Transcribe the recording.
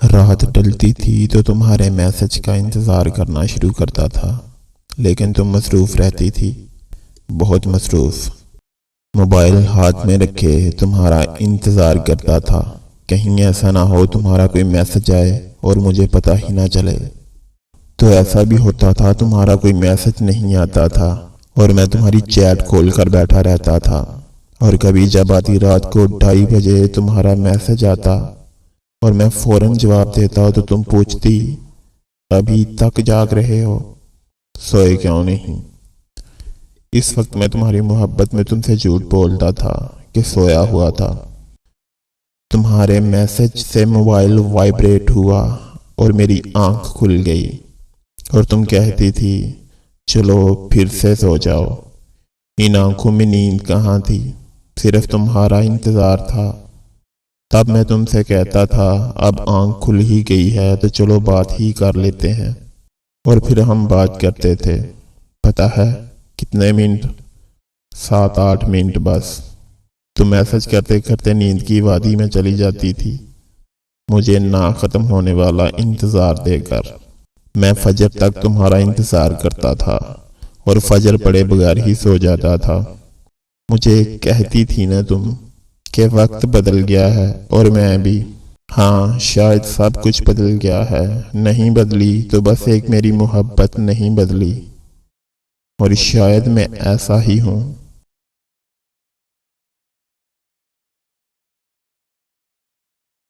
रात ढलती थी तो तुम्हारे मैसेज का इंतज़ार करना शुरू करता था, लेकिन तुम मसरूफ़ रहती थी, बहुत मसरूफ़। मोबाइल हाथ में रखे तुम्हारा इंतज़ार करता था, कहीं ऐसा ना हो तुम्हारा कोई मैसेज आए और मुझे पता ही ना चले। तो ऐसा भी होता था तुम्हारा कोई मैसेज नहीं आता था और मैं तुम्हारी चैट खोल कर बैठा रहता था, और कभी जब आधी रात को 2:30 बजे तुम्हारा मैसेज आता और मैं फौरन जवाब देता तो तुम पूछती, अभी तक जाग रहे हो, सोए क्यों नहीं। इस वक्त मैं तुम्हारी मोहब्बत में तुमसे झूठ बोलता था कि सोया हुआ था। तुम्हारे मैसेज से मोबाइल वाइब्रेट हुआ और मेरी आंख खुल गई और तुम कहती थी, चलो फिर से सो जाओ। इन आंखों में नींद कहाँ थी, सिर्फ तुम्हारा इंतज़ार था। तब मैं तुमसे कहता था, अब आंख खुल ही गई है तो चलो बात ही कर लेते हैं। और फिर हम बात करते थे, पता है कितने मिनट? 7-8 मिनट बस। तुम मैसेज करते करते नींद की वादी में चली जाती थी, मुझे ना ख़त्म होने वाला इंतज़ार देकर। मैं फजर तक तुम्हारा इंतज़ार करता था और फजर पड़े बगैर ही सो जाता था। मुझे कहती थी ना तुम कि वक्त बदल गया है और मैं भी। हाँ, शायद सब कुछ बदल गया है, नहीं बदली तो बस एक मेरी मोहब्बत नहीं बदली। और शायद मैं ऐसा ही हूँ